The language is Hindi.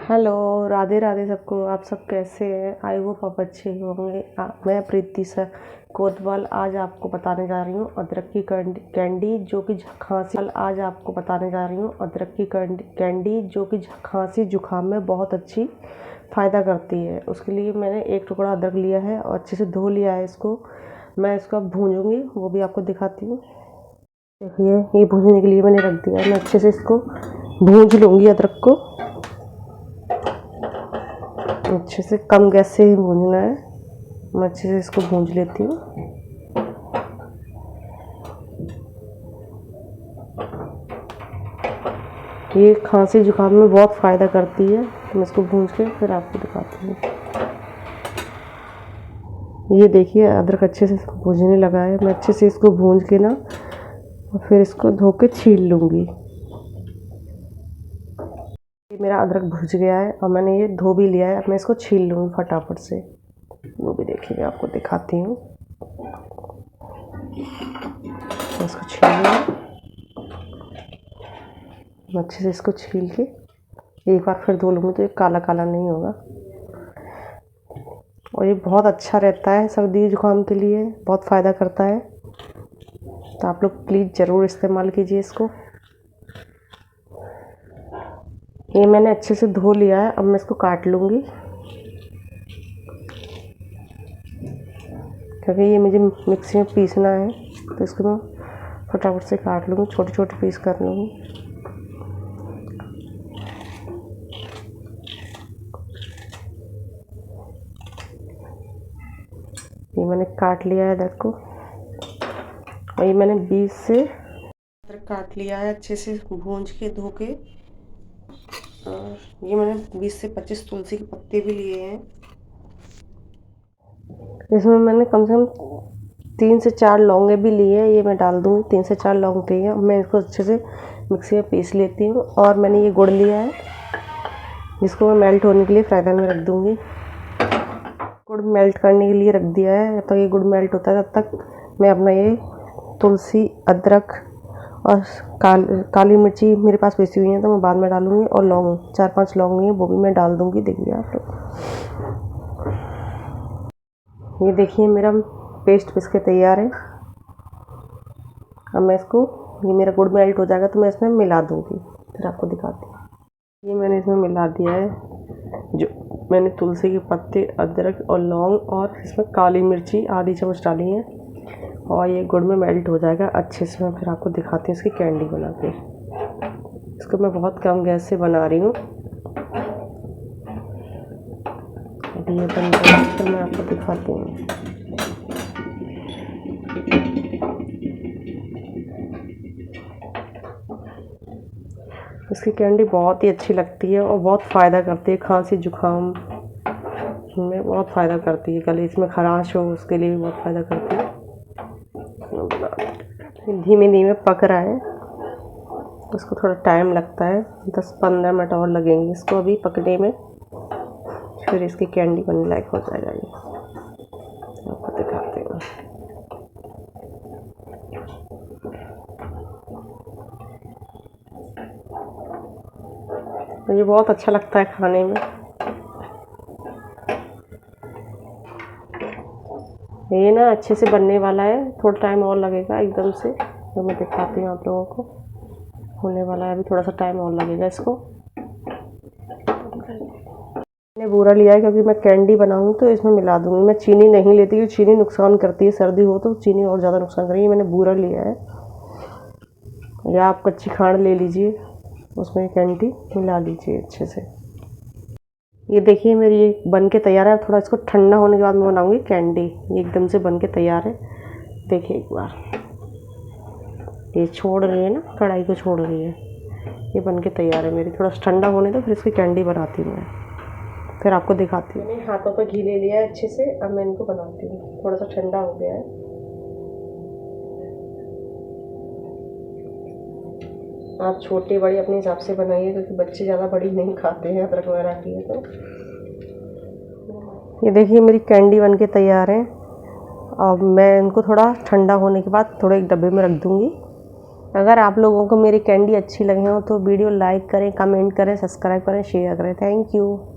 हेलो, राधे राधे सबको। आप सब कैसे हैं? आई होप आप अच्छे होंगे। मैं प्रीति सर कोतवाल आज आपको बताने जा रही हूँ अदरक की कैंडी जो कि खांसी जुकाम में बहुत अच्छी फ़ायदा करती है। उसके लिए मैंने एक टुकड़ा अदरक लिया है और अच्छे से धो लिया है इसको। मैं इसको अब भूनूंगी, वो भी आपको दिखाती हूँ। देखिए, ये भूनने के लिए मैंने रख दिया है। मैं अच्छे से इसको भून लूँगी अदरक को। अच्छे से कम गैस से ही भूनना है। मैं अच्छे से इसको भून लेती हूँ। ये खांसी जुकाम में बहुत फ़ायदा करती है। तो मैं इसको भून के फिर आपको दिखाती हूँ। ये देखिए, अदरक अच्छे से भूनने लगा है। मैं अच्छे से इसको भून के ना और फिर इसको धो के छील लूँगी। मेरा अदरक भुज गया है और मैंने ये धो भी लिया है। अब मैं इसको छील लूँगी फटाफट से। वो भी देखिए, मैं आपको दिखाती हूँ। मैं इसको छील लूँगी। अच्छे से इसको छील के एक बार फिर धो लूँगी तो ये काला काला नहीं होगा। और ये बहुत अच्छा रहता है सर्दी जुकाम के लिए, बहुत फ़ायदा करता है। तो आप लोग प्लीज़ ज़रूर इस्तेमाल कीजिए इसको। ये मैंने अच्छे से धो लिया है। अब मैं इसको काट लूँगी क्योंकि ये मुझे मिक्सी में पीसना है। तो इसको मैं फटाफट से काट लूँगी, छोटे छोटे पीस कर लूँगी। ये मैंने काट लिया है अदरक को और ये मैंने 20 से अदरक काट लिया है अच्छे से भूंज के धो के। और ये मैंने 20 से 25 तुलसी के पत्ते भी लिए हैं। इसमें मैंने कम से कम 3 से 4 लौंगे भी लिए हैं। ये मैं डाल दूँगी। 3 से 4 लौंग लिए। मैं इसको अच्छे से मिक्सी में पीस लेती हूँ। और मैंने ये गुड़ लिया है जिसको मैं मेल्ट होने के लिए फ्राई पैन में रख दूँगी। गुड़ मेल्ट करने के लिए रख दिया है। जब तक ये गुड़ मेल्ट होता है तब तक मैं अपना ये तुलसी, अदरक और काली मिर्ची मेरे पास पीसी हुई है तो मैं बाद में डालूँगी। और लौंग 4-5 लौंग लिए, वो भी मैं डाल दूँगी। देखिए आप लोग, ये देखिए मेरा पेस्ट पीस के तैयार है। अब मैं इसको, ये मेरा गुड़ मेल्ट हो जाएगा तो मैं इसमें मिला दूँगी, फिर आपको दिखाती हूँ। ये मैंने इसमें मिला दिया है। जो मैंने तुलसी के पत्ते, अदरक और लौंग और इसमें काली मिर्ची आधी चम्मच डाली है। और ये गुड़ में मेल्ट हो जाएगा अच्छे से। मैं फिर आपको दिखाती हूँ इसकी कैंडी बना के। इसको मैं बहुत कम गैस से बना रही हूँ। अभी ये बन गया फिर मैं आपको दिखाती हूँ। इसकी कैंडी बहुत ही अच्छी लगती है और बहुत फ़ायदा करती है। खांसी जुकाम में बहुत फ़ायदा करती है। गले इसमें खराश हो उसके लिए भी बहुत फ़ायदा करती है। धीमे धीमे पक रहा है, उसको थोड़ा टाइम लगता है। 10-15 मिनट और लगेंगे इसको अभी पकने में। फिर इसकी कैंडी बनने लायक हो जाएगा। ये आपको दिखाते हैं। तो ये बहुत अच्छा लगता है खाने में। ये ना अच्छे से बनने वाला है, थोड़ा टाइम और लगेगा एकदम से। तो मैं दिखाती हूँ आप लोगों को। होने वाला है, अभी थोड़ा सा टाइम और लगेगा इसको। मैंने बूरा लिया है क्योंकि मैं कैंडी बनाऊँगी तो इसमें मिला दूँगी। मैं चीनी नहीं लेती क्योंकि चीनी नुकसान करती है। सर्दी हो तो चीनी और ज़्यादा नुकसान करेगी। मैंने बूरा लिया है, या आप कच्ची खांड ले लीजिए, उसमें कैंडी मिला लीजिए अच्छे से। ये देखिए मेरी ये बन के तैयार है। थोड़ा इसको ठंडा होने के बाद मैं बनाऊँगी कैंडी। ये एकदम से बन के तैयार है। देखिए एक बार, ये छोड़ रही है ना, कढ़ाई को छोड़ रही है। ये बन के तैयार है मेरी। थोड़ा ठंडा होने दो, फिर इसकी कैंडी बनाती हूँ मैं, फिर आपको दिखाती हूँ। मैंने हाथों पर घी ले लिया है अच्छे से। अब मैं इनको बनाती हूँ। थोड़ा सा ठंडा हो गया है। आप छोटी बड़ी अपने हिसाब से बनाइए क्योंकि बच्चे ज़्यादा बड़ी नहीं खाते हैं अदरक वगैरह की है। तो ये देखिए मेरी कैंडी बन के तैयार है। अब मैं इनको थोड़ा ठंडा होने के बाद थोड़े एक डब्बे में रख दूँगी। अगर आप लोगों को मेरी कैंडी अच्छी लगी हो तो वीडियो लाइक करें, कमेंट करें, सब्सक्राइब करें, शेयर करें। Thank you.